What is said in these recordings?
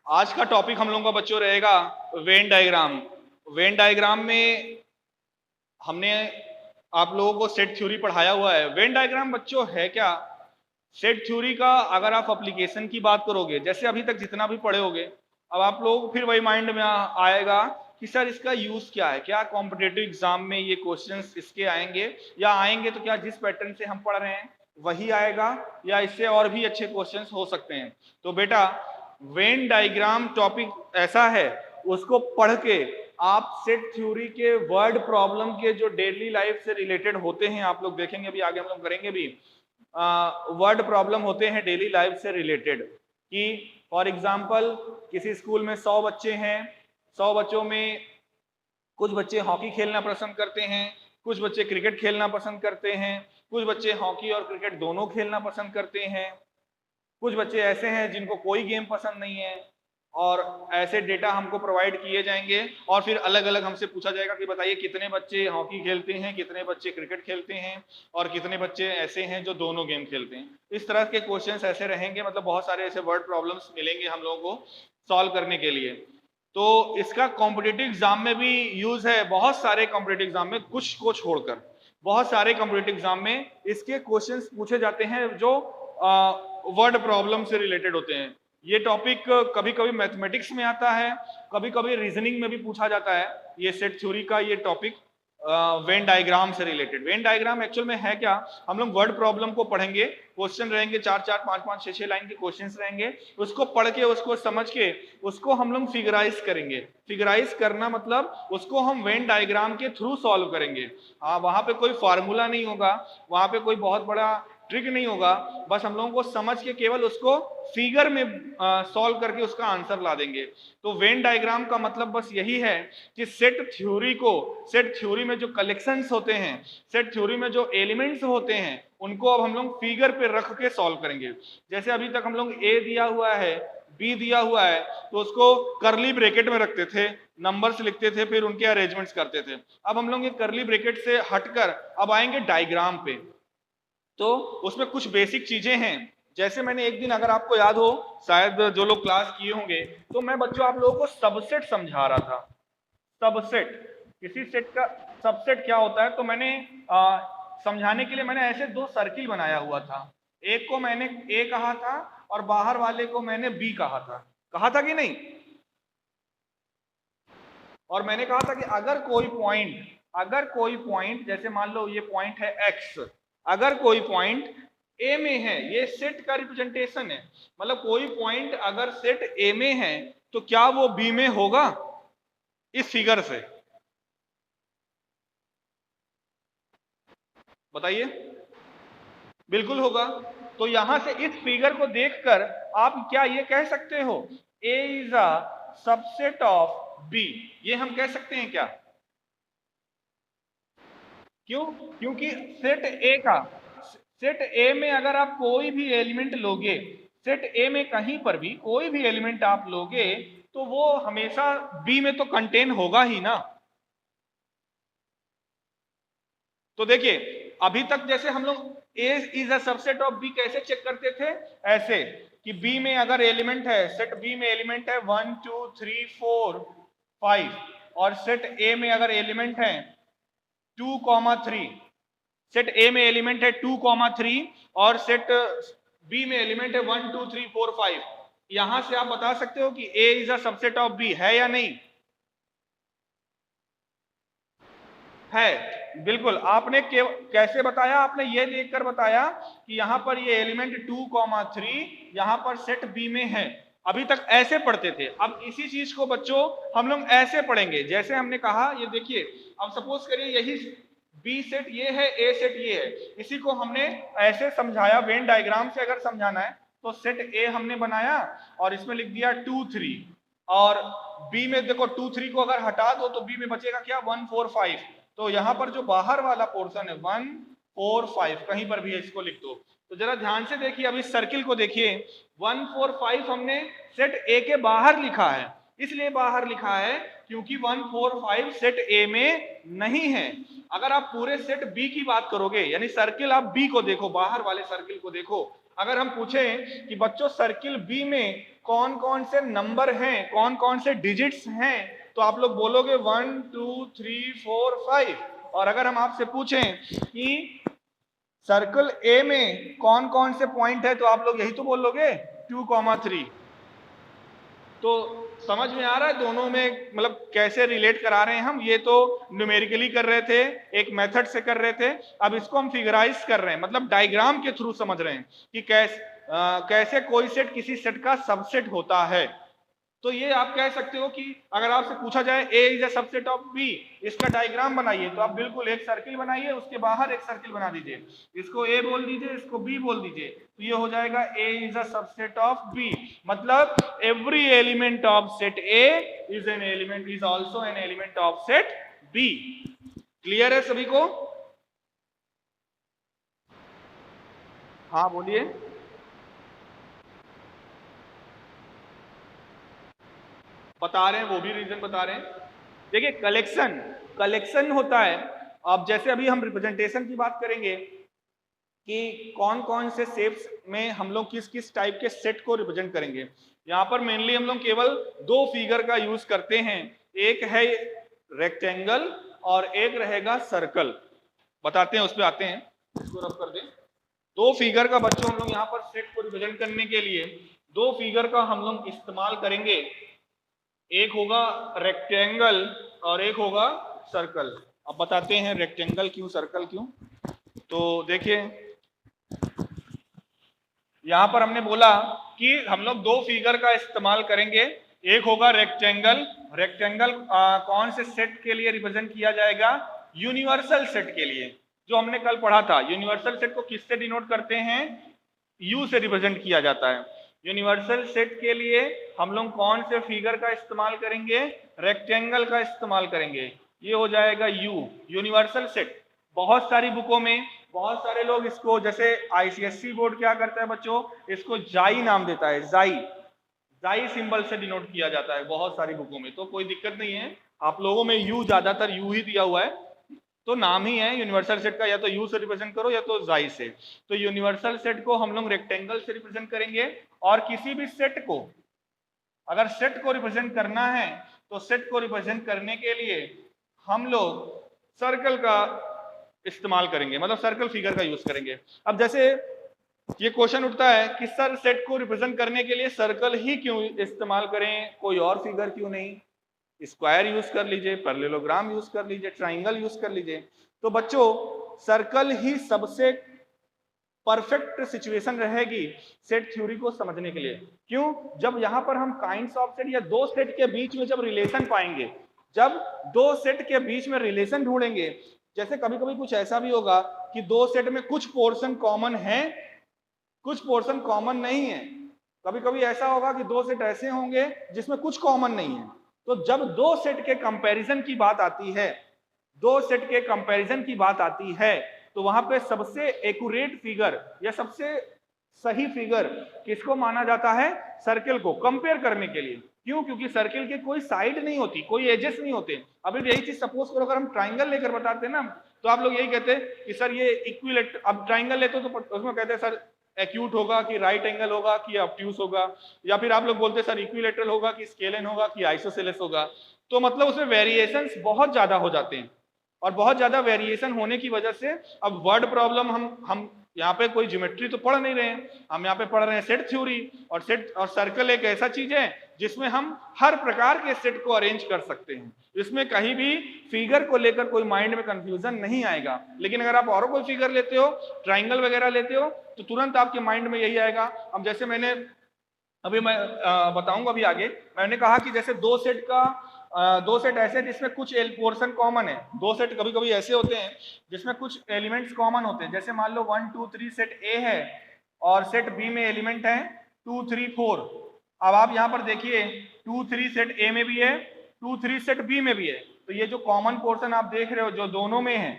आज का टॉपिक हम लोगों का बच्चों रहेगा वेन डायग्राम। वेन डायग्राम में हमने आप लोगों को सेट थ्योरी पढ़ाया हुआ है। वेन डायग्राम बच्चों है क्या? सेट थ्योरी का अगर आप एप्लीकेशन की बात करोगे, जैसे अभी तक जितना भी पढ़े होगे, अब आप लोग को फिर वही माइंड में आएगा कि सर इसका यूज क्या है, क्या कॉम्पिटेटिव एग्जाम में ये क्वेश्चंस इसके आएंगे, या आएंगे तो क्या जिस पैटर्न से हम पढ़ रहे हैं वही आएगा, या इससे और भी अच्छे क्वेश्चंस हो सकते हैं। तो बेटा वेन डायग्राम टॉपिक ऐसा है, उसको पढ़ के आप सेट थ्योरी के वर्ड प्रॉब्लम के जो डेली लाइफ से रिलेटेड होते हैं, आप लोग देखेंगे, अभी आगे हम लोग करेंगे भी, वर्ड प्रॉब्लम होते हैं डेली लाइफ से रिलेटेड। कि फॉर एग्जांपल किसी स्कूल में 100 बच्चे हैं, 100 बच्चों में कुछ बच्चे हॉकी खेलना पसंद करते हैं, कुछ बच्चे क्रिकेट खेलना पसंद करते हैं, कुछ बच्चे हॉकी और क्रिकेट दोनों खेलना पसंद करते हैं, कुछ बच्चे ऐसे हैं जिनको कोई गेम पसंद नहीं है, और ऐसे डेटा हमको प्रोवाइड किए जाएंगे और फिर अलग अलग हमसे पूछा जाएगा कि बताइए कितने बच्चे हॉकी खेलते हैं, कितने बच्चे क्रिकेट खेलते हैं, और कितने बच्चे ऐसे हैं जो दोनों गेम खेलते हैं। इस तरह के क्वेश्चंस ऐसे रहेंगे, मतलब बहुत सारे ऐसे वर्ड प्रॉब्लम्स मिलेंगे हम लोगों को सॉल्व करने के लिए। तो इसका कॉम्पिटेटिव एग्जाम में भी यूज है, बहुत सारे कॉम्पिटेटिव एग्जाम में, कुछ को छोड़कर बहुत सारे कॉम्पिटेटिव एग्जाम में इसके क्वेश्चंस पूछे जाते हैं जो वर्ड प्रॉब्लम से रिलेटेड होते हैं। ये टॉपिक कभी कभी मैथमेटिक्स में आता है, कभी कभी रीजनिंग में भी पूछा जाता है। ये सेट थ्योरी का ये टॉपिक वेन डायग्राम से रिलेटेड। वेन डायग्राम एक्चुअल में है क्या? हम लोग वर्ड प्रॉब्लम को पढ़ेंगे, क्वेश्चन रहेंगे 4-4, 5-5, 6-6 लाइन के क्वेश्चंस रहेंगे, उसको पढ़ के, उसको समझ के, उसको हम लोग फिगराइज करेंगे। फिगराइज करना मतलब उसको हम वेन डायग्राम के थ्रू सॉल्व करेंगे। हाँ, वहां पे कोई फार्मूला नहीं होगा, वहां पे कोई बहुत बड़ा ट्रिक नहीं होगा, बस हम लोगों को समझ के केवल उसको फिगर में सॉल्व करके उसका आंसर ला देंगे। तो वेन डायग्राम का मतलब बस यही है कि सेट थ्योरी को, सेट थ्योरी में जो कलेक्शंस होते हैं, सेट थ्योरी में जो एलिमेंट्स होते हैं, उनको अब हम लोग फिगर पे रख के सॉल्व करेंगे। जैसे अभी तक हम लोग ए दिया हुआ है, बी दिया हुआ है, तो उसको करली ब्रैकेट में रखते थे, नंबर्स लिखते थे, फिर उनके अरेंजमेंट्स करते थे। अब हम लोग ये करली ब्रैकेट से हटकर अब आएंगे डायग्राम पे। तो उसमें कुछ बेसिक चीजें हैं, जैसे मैंने एक दिन, अगर आपको याद हो, शायद जो लोग क्लास किए होंगे, तो मैं बच्चों आप लोगों को सबसेट समझा रहा था। सबसेट, किसी सेट का सबसेट क्या होता है, तो मैंने समझाने के लिए मैंने ऐसे दो सर्किल बनाया हुआ था। एक को मैंने ए कहा था और बाहर वाले को मैंने बी कहा था कि नहीं? और मैंने कहा था कि अगर कोई पॉइंट जैसे मान लो ये पॉइंट है एक्स, अगर कोई पॉइंट ए में है, ये सेट का रिप्रेजेंटेशन है, मतलब कोई पॉइंट अगर सेट ए में है तो क्या वो बी में होगा? इस फिगर से बताइए। बिल्कुल होगा। तो यहां से इस फिगर को देखकर आप क्या ये कह सकते हो A is a subset of B? ये हम कह सकते हैं क्या? क्यों? क्योंकि सेट ए में अगर आप कोई भी एलिमेंट लोगे, सेट ए में कहीं पर भी कोई भी एलिमेंट आप लोगे, तो वो हमेशा बी में तो कंटेन होगा ही ना। तो देखिए, अभी तक जैसे हम लोग A is a subset of B कैसे चेक करते थे? ऐसे कि बी में अगर एलिमेंट है, सेट बी में एलिमेंट है 1 2 3 4 5, और सेट ए में अगर एलिमेंट है 2,3, सेट ए में एलिमेंट है 2,3 और सेट बी में एलिमेंट है 1 2 3 4 5, यहां से आप बता सकते हो कि A is a subset of B है या नहीं? है। बिल्कुल। आपने कैसे बताया? आपने ये देखकर बताया कि यहां पर ये एलिमेंट 2,3 यहां पर सेट बी में है। अभी तक ऐसे पढ़ते थे, अब इसी चीज को बच्चों हम लोग ऐसे पढ़ेंगे। जैसे हमने कहा, ये देखिए, अब सपोज करिए यही बी सेट ये है, ए सेट ये है, इसी को हमने ऐसे समझाया। वेन डायग्राम से अगर समझाना है तो सेट ए हमने बनाया और इसमें लिख दिया 2 3, और बी में देखो 2 3 को अगर हटा दो तो बी में बचेगा क्या? 1 4 5। तो यहां पर जो बाहर वाला पोर्शन है 1 4 5, कहीं पर भी है इसको लिख दो। तो जरा ध्यान से देखिए, अब इस सर्किल को देखिए, 1 4 5 हमने सेट ए के बाहर लिखा है। इसलिए बाहर लिखा है क्योंकि 1 4 5 सेट ए में नहीं है। अगर आप पूरे सेट बी की बात करोगे, यानी सर्किल आप बी को देखो, बाहर वाले सर्किल को देखो, अगर हम पूछें कि बच्चों सर्किल बी में कौन कौन से नंबर हैं, कौन कौन से डिजिट्स हैं, तो आप लोग बोलोगे 1 2 3 4 5। और अगर हम आपसे पूछें कि सर्कल ए में कौन कौन से पॉइंट है, तो आप लोग यही तो बोलोगे 2, 3। तो समझ में आ रहा है दोनों में मतलब कैसे रिलेट करा रहे हैं हम। ये तो न्यूमेरिकली कर रहे थे, एक मेथड से कर रहे थे, अब इसको हम फिगराइज कर रहे हैं, मतलब डायग्राम के थ्रू समझ रहे हैं कि कैसे कोई सेट किसी सेट का सबसेट होता है। तो ये आप कह सकते हो कि अगर आपसे पूछा जाए A is a subset of B, इसका डायग्राम बनाइए, तो आप बिल्कुल एक सर्किल बनाइए, उसके बाहर एक सर्किल बना दीजिए, इसको ए बोल दीजिए, इसको बी बोल दीजिए, तो ये हो जाएगा A is a subset of B. मतलब every element of set A is an element, is also an element of set B. Clear है सभी को? हाँ बोलिए। बता रहे हैं, वो भी रीजन बता रहे हैं। देखिए कलेक्शन, कलेक्शन होता है। अब जैसे अभी हम रिप्रेजेंटेशन की बात करेंगे कि कौन कौन से शेप्स में हम लोग किस किस टाइप के सेट को रिप्रेजेंट करेंगे। यहाँ पर मेनली हम लोग केवल दो फिगर का यूज करते हैं, एक है रेक्टेंगल और एक रहेगा सर्कल। बताते हैं, उस पर आते हैं, इसको रब कर दें। दो फिगर का बच्चों हम लोग यहाँ पर सेट को रिप्रेजेंट करने के लिए दो फिगर का हम लोग इस्तेमाल करेंगे, एक होगा रेक्टेंगल और एक होगा सर्कल। अब बताते हैं रेक्टेंगल क्यों, सर्कल क्यों। तो देखिए यहां पर हमने बोला कि हम लोग दो फिगर का इस्तेमाल करेंगे, एक होगा रेक्टेंगल। रेक्टेंगल कौन से सेट के लिए रिप्रेजेंट किया जाएगा? यूनिवर्सल सेट के लिए, जो हमने कल पढ़ा था। यूनिवर्सल सेट को किससे डिनोट करते हैं? यू से रिप्रेजेंट किया जाता है। यूनिवर्सल सेट के लिए हम लोग कौन से फिगर का इस्तेमाल करेंगे? रेक्टेंगल का इस्तेमाल करेंगे। ये हो जाएगा यू, यूनिवर्सल सेट। बहुत सारी बुकों में बहुत सारे लोग इसको, जैसे आईसीएससी बोर्ड क्या करता है बच्चों, इसको जाई नाम देता है, जाई, जाई सिंबल से डिनोट किया जाता है बहुत सारी बुकों में। तो कोई दिक्कत नहीं है, आप लोगों में यू, ज्यादातर यू ही दिया हुआ है, तो नाम ही है यूनिवर्सल सेट का, या तो यू से रिप्रेजेंट करो या तो जाई से। तो यूनिवर्सल सेट को हम लोग रेक्टेंगल से रिप्रेजेंट करेंगे। और किसी भी सेट को, अगर सेट को रिप्रेजेंट करना है तो सेट को रिप्रेजेंट करने के लिए हम लोग सर्कल का इस्तेमाल करेंगे, मतलब सर्कल फिगर का यूज करेंगे। अब जैसे ये क्वेश्चन उठता है कि सर सेट को रिप्रेजेंट करने के लिए सर्कल ही क्यों इस्तेमाल करें, कोई और फिगर क्यों नहीं? स्क्वायर यूज कर लीजिए, पैरेललोग्राम यूज कर लीजिए, ट्राइंगल यूज कर लीजिए। तो बच्चों सर्कल ही सबसे परफेक्ट सिचुएशन रहेगी सेट थ्योरी को समझने के लिए। क्यों? जब यहां पर हम काइंड्स ऑफ सेट या दो सेट के बीच में जब रिलेशन पाएंगे, जब दो सेट के बीच में रिलेशन ढूंढेंगे, जैसे कभी कभी कुछ ऐसा भी होगा कि दो सेट में कुछ पोर्शन कॉमन है, कुछ पोर्शन कॉमन नहीं है। कभी कभी ऐसा होगा कि दो सेट ऐसे होंगे जिसमें कुछ कॉमन नहीं है। तो जब दो सेट के कंपैरिजन की बात आती है, दो सेट के कंपैरिजन की बात आती है, तो वहां पे सबसे एक्यूरेट फिगर या सबसे सही फिगर किसको माना जाता है? सर्किल को कंपेयर करने के लिए। क्यों? क्योंकि सर्किल के कोई साइड नहीं होती, कोई एजेस नहीं होते। अभी यही चीज सपोज करो, अगर हम ट्राइंगल लेकर बताते हैं ना, तो आप लोग यही कहते हैं कि सर ये इक्विलेट, अब ट्राइंगल लेते हो तो उसमें कहते हैं सर एक्यूट होगा कि राइट एंगल होगा कि ऑब्ट्यूस होगा, या फिर आप लोग बोलते हैं सर इक्विलेटरल होगा कि स्केलन होगा कि आइसोसेलेस होगा। तो मतलब उसमें वेरिएशंस बहुत ज्यादा हो जाते हैं, और बहुत ज्यादा वेरिएशन होने की वजह से अब वर्ड प्रॉब्लम, हम यहाँ पे कोई ज्योमेट्री तो पढ़ नहीं रहे हैं, हम यहाँ पे पढ़ रहे हैं सेट थ्योरी। और सेट और सर्कल एक ऐसा चीज है जिसमें हम हर प्रकार के सेट को अरेंज कर सकते हैं, इसमें कहीं भी फिगर को लेकर कोई माइंड में कंफ्यूजन नहीं आएगा। लेकिन अगर आप और कोई फिगर लेते हो, ट्राइंगल वगैरह लेते हो, तो तुरंत आपके माइंड में यही आएगा। अब जैसे मैंने अभी मैं बताऊंगा अभी आगे, मैंने कहा कि जैसे दो सेट का दो सेट ऐसे जिसमें कुछ पोर्शन कॉमन है। दो सेट कभी कभी ऐसे होते हैं जिसमें कुछ एलिमेंट्स कॉमन होते हैं, जैसे मान लो 1 2 3 सेट ए है और सेट बी में एलिमेंट है 2 3 4। अब आप यहाँ पर देखिए 2 3 सेट ए में भी है, 2 3 सेट बी में भी है। तो ये जो कॉमन पोर्शन आप देख रहे हो जो दोनों में है,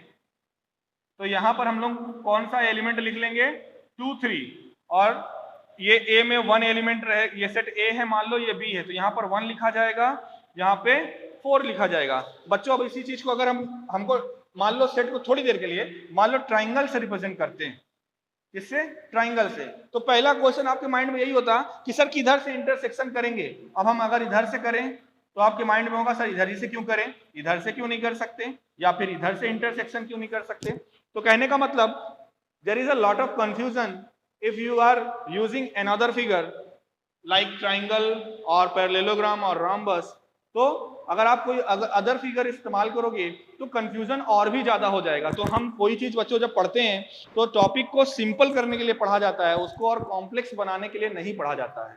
तो यहाँ पर हम लोग कौन सा एलिमेंट लिख लेंगे? 2 3। और ये ए में 1 एलिमेंट रहे, ये सेट ए है मान लो, ये बी है, तो यहाँ पर 1 लिखा जाएगा, यहाँ पे 4 लिखा जाएगा। बच्चों अब इसी चीज को अगर हमको मान लो सेट को थोड़ी देर के लिए मान लो ट्राइंगल से रिप्रेजेंट करते हैं, किससे? ट्राइंगल से। तो पहला क्वेश्चन आपके माइंड में यही होता कि सर किधर से इंटरसेक्शन करेंगे। अब हम अगर इधर से करें तो आपके माइंड में होगा सर इधर ही से क्यों करें, इधर से क्यों नहीं कर सकते, या फिर इधर से इंटरसेक्शन क्यों नहीं कर सकते। तो कहने का मतलब there is a lot of confusion if you are using another figure like triangle और पैरेललोग्राम और रॉम्बस। तो अगर आप कोई अदर फिगर इस्तेमाल करोगे तो कंफ्यूजन और भी ज्यादा हो जाएगा। तो हम कोई चीज बच्चों जब पढ़ते हैं तो टॉपिक को सिंपल करने के लिए पढ़ा जाता है, उसको और कॉम्प्लेक्स बनाने के लिए नहीं पढ़ा जाता है।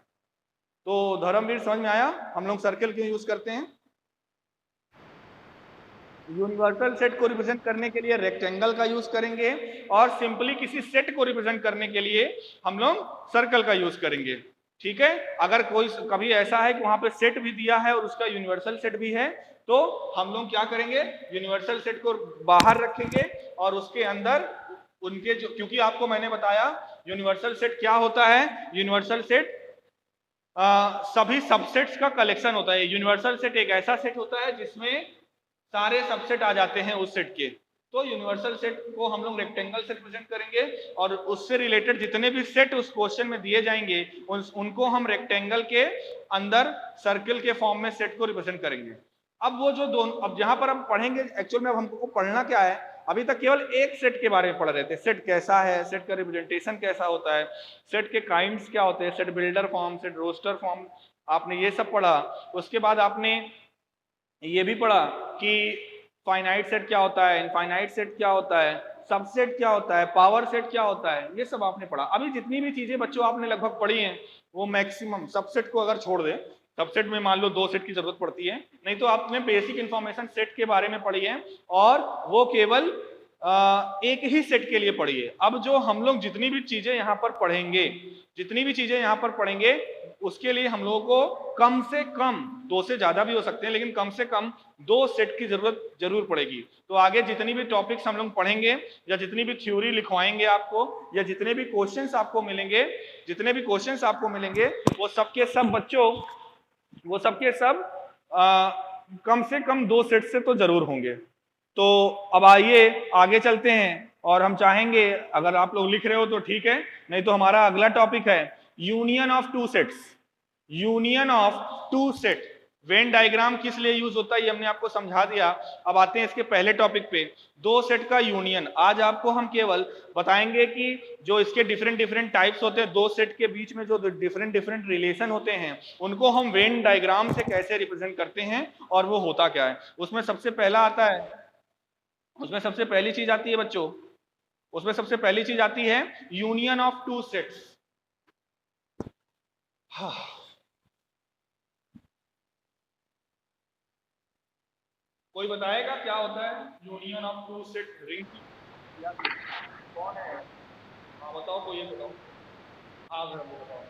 तो धर्मवीर समझ में आया हम लोग सर्कल क्यों यूज करते हैं? यूनिवर्सल सेट को रिप्रेजेंट करने के लिए रेक्टेंगल का यूज करेंगे और सिंपली किसी सेट को रिप्रेजेंट करने के लिए हम लोग सर्कल का यूज करेंगे। ठीक है, अगर कोई कभी ऐसा है कि वहां पे सेट भी दिया है और उसका यूनिवर्सल सेट भी है तो हम लोग क्या करेंगे, यूनिवर्सल सेट को बाहर रखेंगे और उसके अंदर उनके जो, क्योंकि आपको मैंने बताया यूनिवर्सल सेट क्या होता है। यूनिवर्सल सेट सभी सबसेट्स का कलेक्शन होता है। यूनिवर्सल सेट एक ऐसा सेट होता है जिसमें सारे सबसेट आ जाते हैं उस सेट के। तो यूनिवर्सल सेट को हम लोग रेक्टेंगल से रिप्रेजेंट करेंगे और उससे रिलेटेड जितने भी सेट उस क्वेश्चन में दिए जाएंगे उनको हम रेक्टेंगल के अंदर सर्कल के फॉर्म में सेट को रिप्रेजेंट करेंगे। अब वो जो दोनों, अब जहां पर हम पढ़ेंगे एक्चुअल में अब हमको पढ़ना क्या है, अभी तक केवल एक सेट के बारे में पढ़ रहे थे, सेट कैसा है, सेट का रिप्रेजेंटेशन कैसा होता है, सेट के काइंड्स क्या होते हैं, set builder form, set roster form, आपने ये सब पढ़ा। उसके बाद आपने ये भी पढ़ा कि फाइनाइट सेट क्या होता है, इनफाइनाइट सेट क्या होता है, सबसेट क्या होता है, पावर सेट क्या होता है, ये सब आपने पढ़ा। अभी जितनी भी चीजें बच्चों आपने लगभग पढ़ी हैं वो मैक्सिमम, सबसेट को अगर छोड़ दें, सबसेट में मान लो 2 सेट की जरूरत पड़ती है, नहीं तो आपने बेसिक इंफॉर्मेशन सेट के बारे में पढ़ी है और वो केवल एक ही सेट के लिए पढ़ी है। अब जो हम लोग जितनी भी चीजें यहाँ पर पढ़ेंगे, जितनी भी चीजें यहाँ पर पढ़ेंगे उसके लिए हम लोगों को कम से कम 2 से ज्यादा भी हो सकते हैं, लेकिन कम से कम 2 सेट की जरूरत जरूर पड़ेगी। तो आगे जितनी भी टॉपिक्स हम लोग पढ़ेंगे या जितनी भी थ्योरी लिखवाएंगे आपको या जितने भी क्वेश्चंस आपको मिलेंगे, जितने भी क्वेश्चंस आपको मिलेंगे वो सबके सब बच्चों, वो सबके सब कम से कम 2 सेट से तो जरूर होंगे। तो अब आइए आगे चलते हैं और हम चाहेंगे, अगर आप लोग लिख रहे हो तो ठीक है, नहीं तो हमारा अगला टॉपिक है union of two sets. Union of two set, Venn diagram किस लिए यूज होता है ये हमने आपको समझा दिया। अब आते हैं इसके पहले टॉपिक पे, 2 सेट का यूनियन। आज आपको हम केवल बताएंगे कि जो इसके डिफरेंट डिफरेंट टाइप्स होते हैं, 2 सेट के बीच में जो डिफरेंट डिफरेंट रिलेशन होते हैं उनको हम वेन डायग्राम से कैसे रिप्रेजेंट करते हैं और वो होता क्या है। उसमें सबसे पहला आता है, उसमें सबसे पहली चीज आती है बच्चों, उसमें सबसे पहली चीज आती है यूनियन ऑफ टू सेट्स। कोई बताएगा क्या होता है union of two set ring? कौन है? हाँ बताओ, कोई ये बताओ। हाँ सर वो बताओ।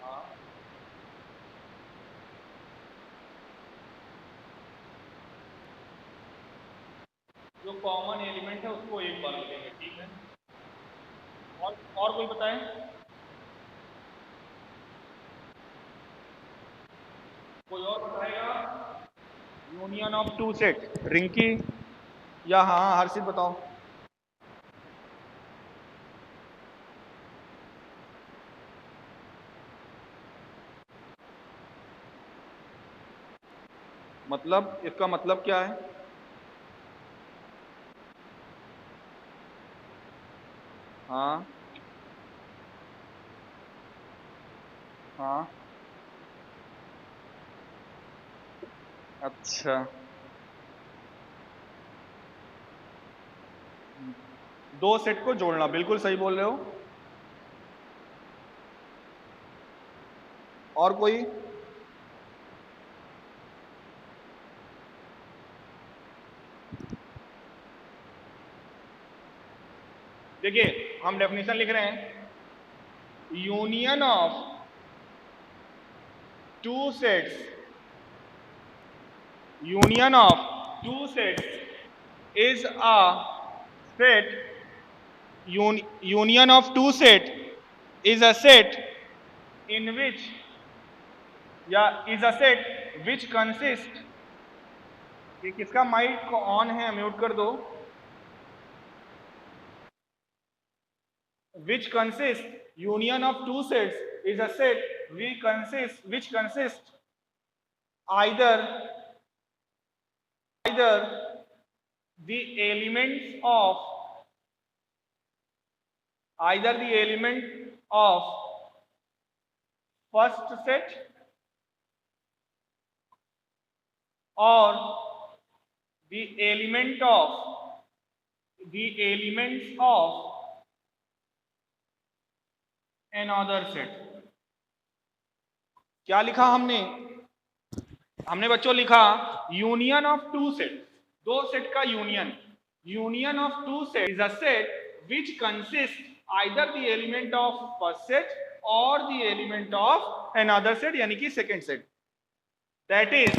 हाँ, जो कॉमन एलिमेंट है उसको एक बार लिखेंगे, ठीक है। और कोई बताए? कोई और बताएगा? Union of two set, Rinki या हाँ हर्षित बताओ। मतलब इसका मतलब क्या है? हाँ हाँ, अच्छा, 2 सेट को जोड़ना, बिल्कुल सही बोल रहे हो। और कोई? देखिए हम डेफिनेशन लिख रहे हैं, union of two sets, union of two sets is a set, union of two set is a set in which या is a set which consist, ये किसका माइक ऑन है, म्यूट कर दो, which consists union of two sets is a set which consists either the elements of first set or the elements of another set। क्या लिखा हमने बच्चों लिखा यूनियन ऑफ टू सेट, दो सेट का union of two set is a set which consist either the element of first set or the element of another set, यानी कि second set. That is,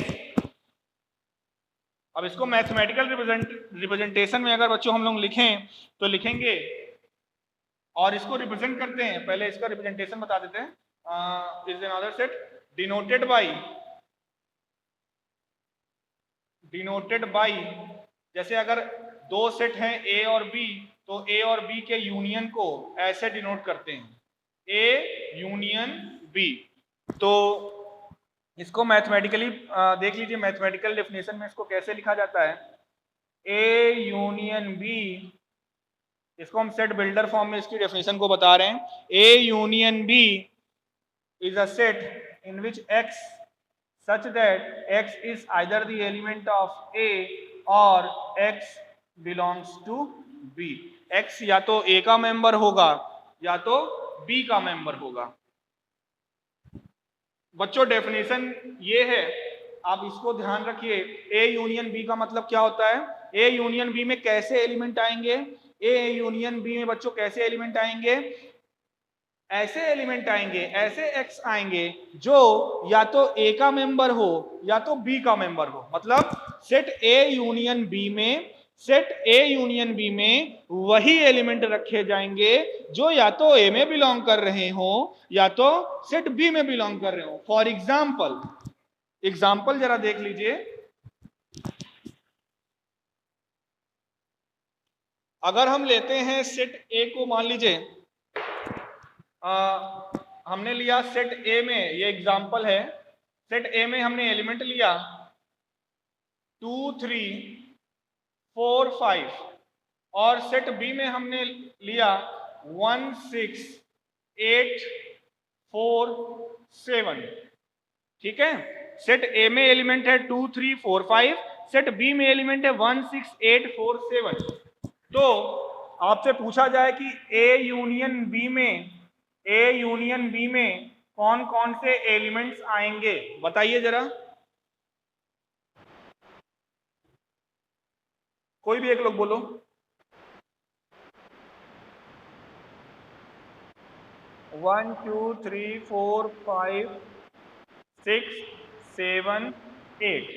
अब इसको मैथमेटिकल रिप्रेजेंटेशन में अगर बच्चों हम लोग लिखें तो लिखेंगे, और इसको रिप्रेजेंट करते हैं, पहले इसका रिप्रेजेंटेशन बता देते हैं। Is another set denoted by, जैसे अगर दो सेट हैं ए और बी, तो ए और बी के यूनियन को ऐसे डिनोट करते हैं, ए यूनियन बी। तो इसको मैथमेटिकली देख लीजिए, मैथमेटिकल डेफिनेशन में इसको कैसे लिखा जाता है, ए यूनियन बी, इसको हम सेट बिल्डर फॉर्म में इसकी डेफिनेशन को बता रहे हैं। A union B is a set in which x such that x is either the element of A or x belongs to B। x या तो A का मेंबर होगा या तो B का मेंबर होगा। बच्चों डेफिनेशन ये है, आप इसको ध्यान रखिए। A यूनियन B का मतलब क्या होता है, A यूनियन B में कैसे एलिमेंट आएंगे, A यूनियन B में बच्चों कैसे एलिमेंट आएंगे, ऐसे एलिमेंट आएंगे, ऐसे एक्स आएंगे जो या तो ए का मेंबर हो या तो बी का मेंबर हो। मतलब सेट ए यूनियन बी में वही एलिमेंट रखे जाएंगे जो या तो ए में बिलोंग कर रहे हो या तो सेट बी में बिलोंग कर रहे हो। फॉर एग्जाम्पल जरा देख लीजिए, अगर हम लेते हैं सेट ए को, मान लीजिए हमने लिया सेट ए में, ये एग्जाम्पल है, सेट ए में हमने एलिमेंट लिया 2 3 4 5 और सेट बी में हमने लिया 1 6 8 4 7। ठीक है, सेट ए में एलिमेंट है 2 3 4 5, सेट बी में एलिमेंट है 1 6 8 4 7। तो आपसे पूछा जाए कि ए यूनियन बी में कौन कौन से एलिमेंट्स आएंगे, बताइए जरा, कोई भी एक लोग बोलो। 1 2 3 4 5 6 7 8,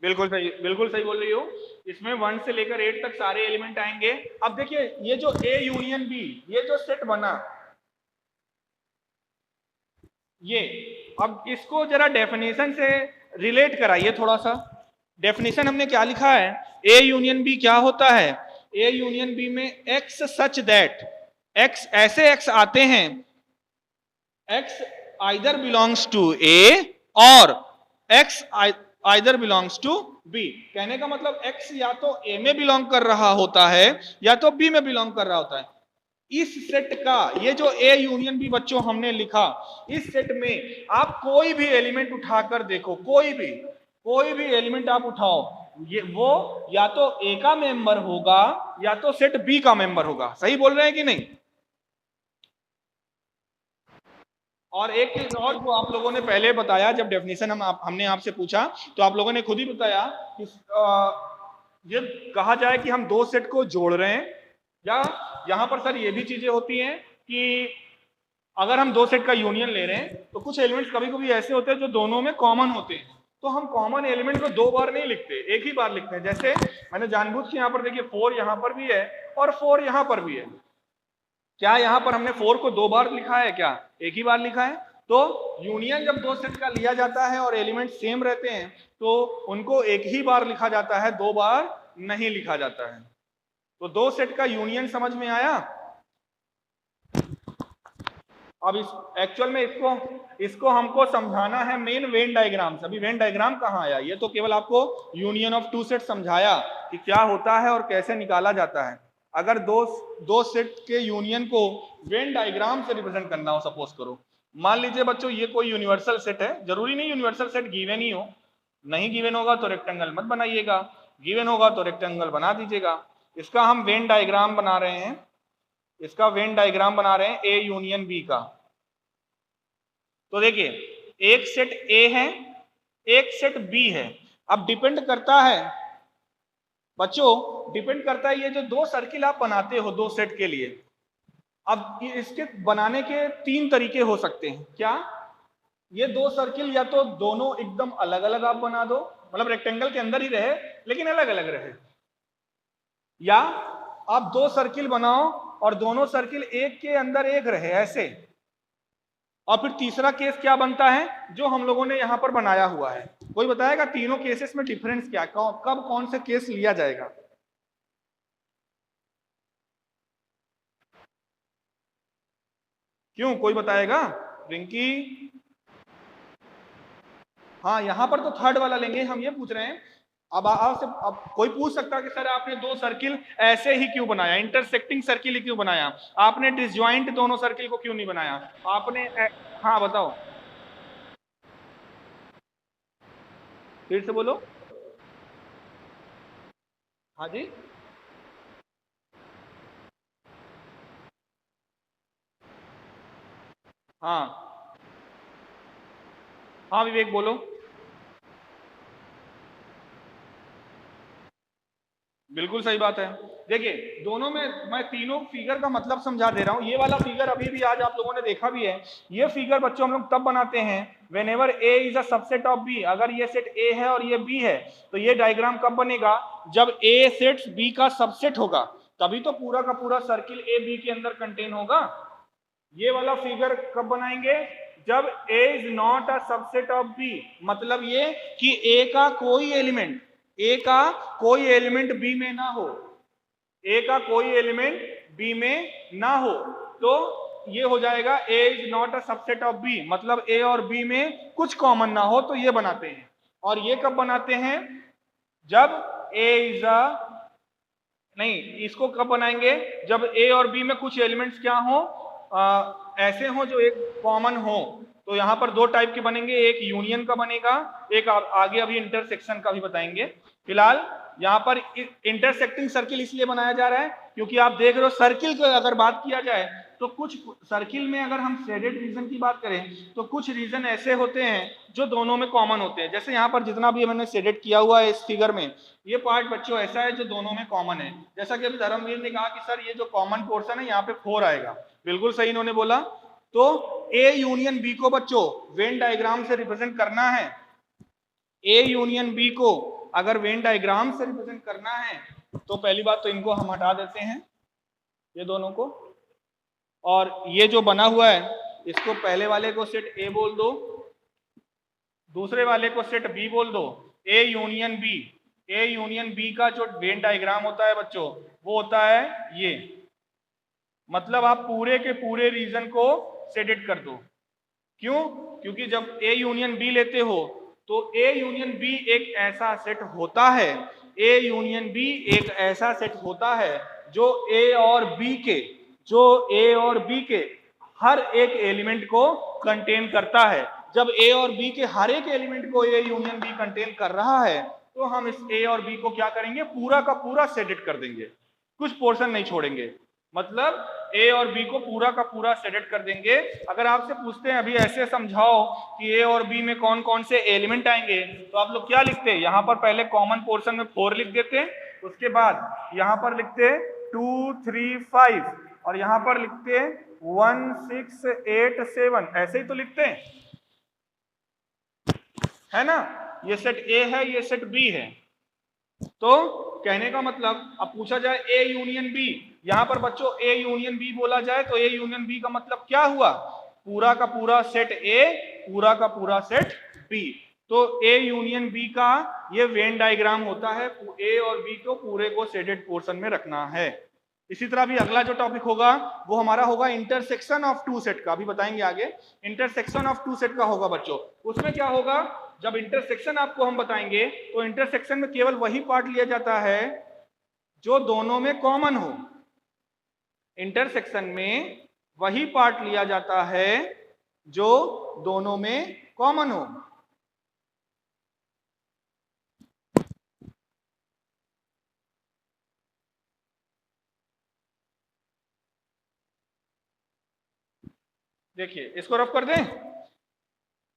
बिल्कुल सही बोल रही हो। इसमें 1 से लेकर 8 तक सारे एलिमेंट आएंगे। अब देखिए ये जो ए यूनियन बी, ये जो सेट बना, ये, अब इसको जरा डेफिनेशन से रिलेट कराइए थोड़ा सा। डेफिनेशन हमने क्या लिखा है, ए यूनियन बी क्या होता है, ए यूनियन बी में एक्स सच दैट, एक्स ऐसे एक्स आते हैं, x either belongs to A और x either belongs to B. कहने का मतलब एक्स या तो ए में बिलोंग कर रहा होता है या तो बी में बिलोंग कर रहा होता है। इस सेट का, ये जो ए यूनियन बी बच्चों हमने लिखा, इस सेट में आप कोई भी एलिमेंट उठाकर देखो, कोई भी एलिमेंट आप उठाओ, ये वो या तो ए का मेंबर होगा या तो सेट बी का मेंबर होगा। सही बोल रहे हैं कि नहीं? और एक चीज और जो आप लोगों ने पहले बताया, जब डेफिनेशन हमने आपसे पूछा तो आप लोगों ने खुद ही बताया कि ये कहा जाए कि हम दो सेट को जोड़ रहे हैं, या यहां पर सर ये भी चीजें होती हैं कि अगर हम दो सेट का यूनियन ले रहे हैं तो कुछ एलिमेंट्स कभी कभी ऐसे होते हैं जो दोनों में कॉमन होते हैं, तो हम कॉमन एलिमेंट को दो बार नहीं लिखते, एक ही बार लिखते हैं। जैसे मैंने जानबूझ के यहाँ पर देखिए 4 यहाँ पर भी है और 4 यहाँ पर भी है। क्या यहाँ पर हमने 4 को दो बार लिखा है? क्या एक ही बार लिखा है? तो यूनियन जब दो सेट का लिया जाता है और एलिमेंट सेम रहते हैं तो उनको एक ही बार लिखा जाता है, दो बार नहीं लिखा जाता है। तो दो सेट का यूनियन समझ में आया। अब इस एक्चुअल में इसको हमको समझाना है मेन वेन डायग्राम से। अभी वेन डायग्राम कहाँ आया, ये तो केवल आपको यूनियन ऑफ टू सेट समझाया कि क्या होता है और कैसे निकाला जाता है। अगर दो सेट के यूनियन को वेन डायग्राम से रिप्रेजेंट करना हो, सपोज करो, मान लीजिए बच्चों ये कोई यूनिवर्सल सेट है, जरूरी नहीं यूनिवर्सल सेट गिवन ही हो, नहीं गिवन होगा तो रेक्टेंगल मत बनाइएगा, गिवन होगा तो रेक्टेंगल बना दीजिएगा। इसका हम वेन डायग्राम बना रहे हैं, इसका वेन डायग्राम बना रहे हैं ए यूनियन बी का। तो देखिए एक सेट ए है, एक सेट बी है। अब डिपेंड करता है बच्चों, डिपेंड करता है ये जो दो सर्किल आप बनाते हो दो सेट के लिए, अब इसके बनाने के तीन तरीके हो सकते हैं। क्या ये दो सर्किल या तो दोनों एकदम अलग अलग आप बना दो, मतलब रेक्टेंगल के अंदर ही रहे लेकिन अलग अलग रहे, या आप दो सर्किल बनाओ और दोनों सर्किल एक के अंदर एक रहे ऐसे। और फिर तीसरा केस क्या बनता है जो हम लोगों ने यहां पर बनाया हुआ है। कोई बताएगा तीनों केसेस में डिफरेंस क्या, कब कौन से केस लिया जाएगा? क्यों, कोई बताएगा? रिंकी, हाँ यहां पर तो थर्ड वाला लेंगे हम, ये पूछ रहे हैं। अब कोई पूछ सकता है कि सर आपने दो सर्किल ऐसे ही क्यों बनाया, इंटरसेक्टिंग सर्किल ही क्यों बनाया, आपने डिसजॉइंट दोनों सर्किल को क्यों नहीं बनाया आपने? हाँ बताओ, फिर से बोलो। हाँ जी, हाँ हाँ विवेक बोलो। बिल्कुल सही बात है। देखिए दोनों में मैं तीनों फिगर का मतलब समझा दे रहा हूं। ये वाला फिगर अभी भी आज आप लोगों ने देखा भी है। ये फिगर बच्चों हम लोग तब बनाते हैं whenever A is a subset of B. अगर ये सेट ए है और ये बी है तो ये डायग्राम कब बनेगा, जब ए सेट बी का सबसेट होगा, तभी तो पूरा का पूरा सर्किल ए बी के अंदर कंटेन होगा। ये वाला फिगर कब बनाएंगे, जब A is not a subset of B, मतलब ये कि ए का कोई एलिमेंट, ए का कोई एलिमेंट बी में ना हो, ए का कोई एलिमेंट बी में ना हो, तो ये हो जाएगा A is not a subset of B, मतलब ए और बी में कुछ कॉमन ना हो, तो ये बनाते हैं। और ये कब बनाते हैं, जब ए इज अ, नहीं इसको कब बनाएंगे, जब ए और बी में कुछ एलिमेंट्स क्या हो, ऐसे हो जो एक कॉमन हो। तो यहां पर दो टाइप के बनेंगे, एक यूनियन का बनेगा, एक आगे अभी इंटरसेक्शन का भी बताएंगे। फिलहाल यहाँ पर इंटरसेक्टिंग सर्किल इसलिए बनाया जा रहा है क्योंकि आप देख रहे हो सर्किल की अगर बात किया जाए तो कुछ सर्किल में अगर हम शेडेड रीजन की बात करें तो कुछ रीजन ऐसे होते हैं जो दोनों में कॉमन होते हैं। जैसे यहाँ पर जितना भी मैंने शेडेड किया हुआ है इस फिगर में, ये पार्ट बच्चों ऐसा है जो दोनों में कॉमन है। जैसा कि अभी धर्मवीर ने कहा कि सर ये जो कॉमन पोर्शन है यहाँ पे 4 आएगा, बिल्कुल सही इन्होंने बोला। तो ए यूनियन बी को बच्चों वेन डायग्राम से रिप्रेजेंट करना है, ए यूनियन बी को अगर वेन डायग्राम से रिप्रेजेंट करना है तो पहली बात तो इनको हम हटा देते हैं, ये दोनों को, और ये जो बना हुआ है इसको पहले वाले को सेट ए बोल दो, दूसरे वाले को सेट बी बोल दो। A union B, A union B का जो वेन डायग्राम होता है बच्चों वो होता है ये, मतलब आप पूरे के पूरे रीजन को शेडेड कर दो। क्यों, क्योंकि जब ए यूनियन बी लेते हो तो ए यूनियन बी एक ऐसा सेट होता है, ए यूनियन बी एक ऐसा सेट होता है जो ए और बी के, जो ए और बी के हर एक एलिमेंट को कंटेन करता है। जब ए और बी के हर एक एलिमेंट को ए यूनियन बी कंटेन कर रहा है तो हम इस ए और बी को क्या करेंगे, पूरा का पूरा शेडेड कर देंगे, कुछ पोर्शन नहीं छोड़ेंगे, मतलब ए और बी को पूरा का पूरा शेडेड कर देंगे। अगर आपसे पूछते हैं अभी ऐसे समझाओ कि ए और बी में कौन कौन से एलिमेंट आएंगे तो आप लोग क्या लिखते हैं, यहाँ पर पहले कॉमन पोर्शन में 4 लिख देते, उसके बाद यहाँ पर लिखते 2 3 5 और यहाँ पर लिखते 1 6 8 7, ऐसे ही तो लिखते हैं, है ना। ये सेट ए है, ये सेट बी है। तो कहने का मतलब अब पूछा जाए ए यूनियन बी, यहां पर बच्चों ए यूनियन बी बोला जाए तो ए यूनियन बी का मतलब क्या हुआ, पूरा का पूरा सेट ए, पूरा का पूरा सेट बी। तो ए यूनियन बी का ये वेन डायग्राम होता है। ए और बी को पूरे को शेडेड पोर्शन में रखना है। इसी तरह भी अगला जो टॉपिक होगा वो हमारा होगा इंटरसेक्शन ऑफ टू सेट का, अभी बताएंगे आगे। इंटरसेक्शन ऑफ टू सेट का होगा बच्चों। उसमें क्या होगा, जब इंटरसेक्शन आपको हम बताएंगे तो इंटरसेक्शन में केवल वही पार्ट लिया जाता है जो दोनों में कॉमन हो। इंटरसेक्शन में वही पार्ट लिया जाता है जो दोनों में कॉमन हो। देखिए इसको रफ कर दें,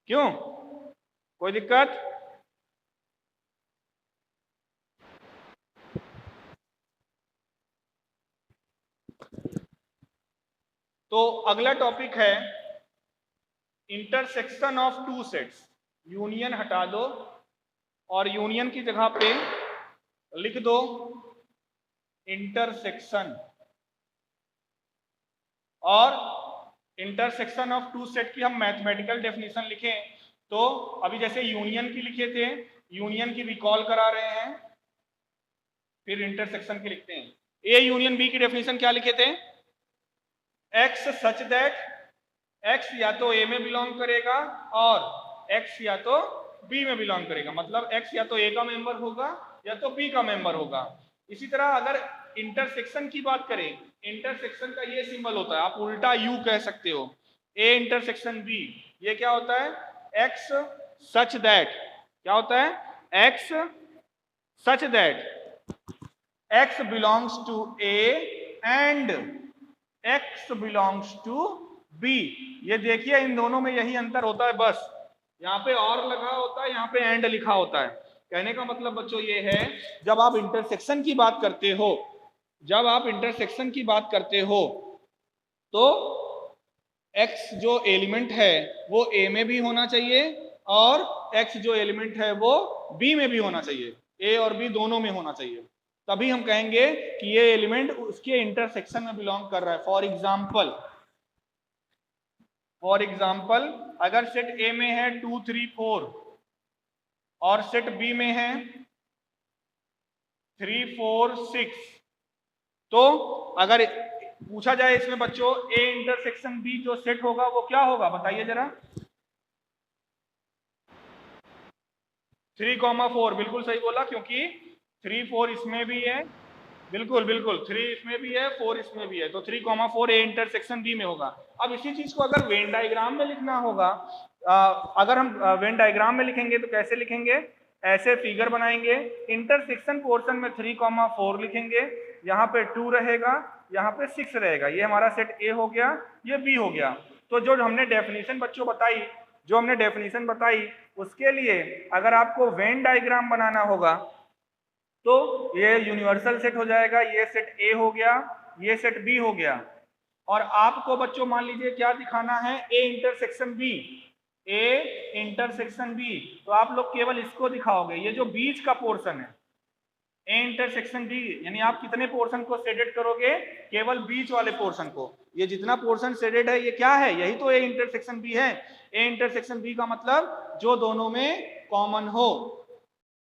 क्यों, कोई दिक्कत? तो अगला टॉपिक है intersection of two sets. Union हटा दो और यूनियन की जगह पे लिख दो इंटरसेक्शन। और इंटरसेक्शन ऑफ टू सेट की हम मैथमेटिकल डेफिनेशन लिखें तो अभी जैसे यूनियन की लिखे थे, यूनियन की रिकॉल करा रहे हैं, फिर इंटरसेक्शन की लिखते हैं। ए यूनियन बी की डेफिनेशन क्या लिखे थे, एक्स सच दैट एक्स या तो ए में बिलोंग करेगा और एक्स या तो बी में बिलोंग करेगा। मतलब एक्स या तो ए का मेंबर होगा या तो बी का मेंबर होगा। इसी तरह अगर इंटरसेक्शन की बात करें, इंटरसेक्शन का ये सिंबल होता है, आप उल्टा यू कह सकते हो, ए इंटरसेक्शन बी। ये क्या होता है, एक्स सच दैट, क्या होता है, x such that x belongs to A and x belongs to B. ये देखिए इन दोनों में यही अंतर होता है बस, यहाँ पे और लगा होता है, यहाँ पे एंड लिखा होता है। कहने का मतलब बच्चों ये है, जब आप इंटरसेक्शन की बात करते हो, जब आप इंटरसेक्शन की बात करते हो तो x जो एलिमेंट है वो a में भी होना चाहिए और x जो एलिमेंट है वो b में भी होना चाहिए, a और b दोनों में होना चाहिए। तभी हम कहेंगे कि ये एलिमेंट उसके इंटरसेक्शन में बिलोंग कर रहा है। फॉर एग्जाम्पल अगर सेट A में है 2 3 4 और सेट B में है 3 4 6, तो अगर पूछा जाए इसमें बच्चों A इंटरसेक्शन B जो सेट होगा वो क्या होगा, बताइए जरा। 3,4, बिल्कुल सही बोला, क्योंकि 3 4 इसमें भी है, बिल्कुल बिल्कुल 3 इसमें भी है 4 इसमें भी है, तो 3,4 ए इंटरसेक्शन बी में होगा। अब इसी चीज को अगर वेन डायग्राम में लिखना होगा, अगर हम वेन डायग्राम में लिखेंगे तो कैसे लिखेंगे, ऐसे फिगर बनाएंगे, इंटरसेक्शन पोर्शन में 3,4 लिखेंगे, यहाँ पे 2 रहेगा, यहाँ पे 6 रहेगा। ये हमारा सेट ए हो गया, ये बी हो गया। तो जो हमने डेफिनेशन बच्चों बताई, जो हमने डेफिनेशन बताई उसके लिए अगर आपको वेन डायग्राम बनाना होगा तो ये यूनिवर्सल सेट हो जाएगा, ये सेट ए हो गया, ये सेट बी हो गया। और आपको बच्चों मान लीजिए क्या दिखाना है, A intersection B, A intersection B, तो आप लोग केवल इसको दिखाओगे, ये जो बीच का पोर्शन है ए इंटरसेक्शन बी, यानी आप कितने पोर्शन को शेडेड करोगे, केवल बीच वाले पोर्शन को। ये जितना पोर्शन शेडेड है ये क्या है, यही तो ए इंटरसेक्शन बी है। ए इंटरसेक्शन बी का मतलब जो दोनों में कॉमन हो।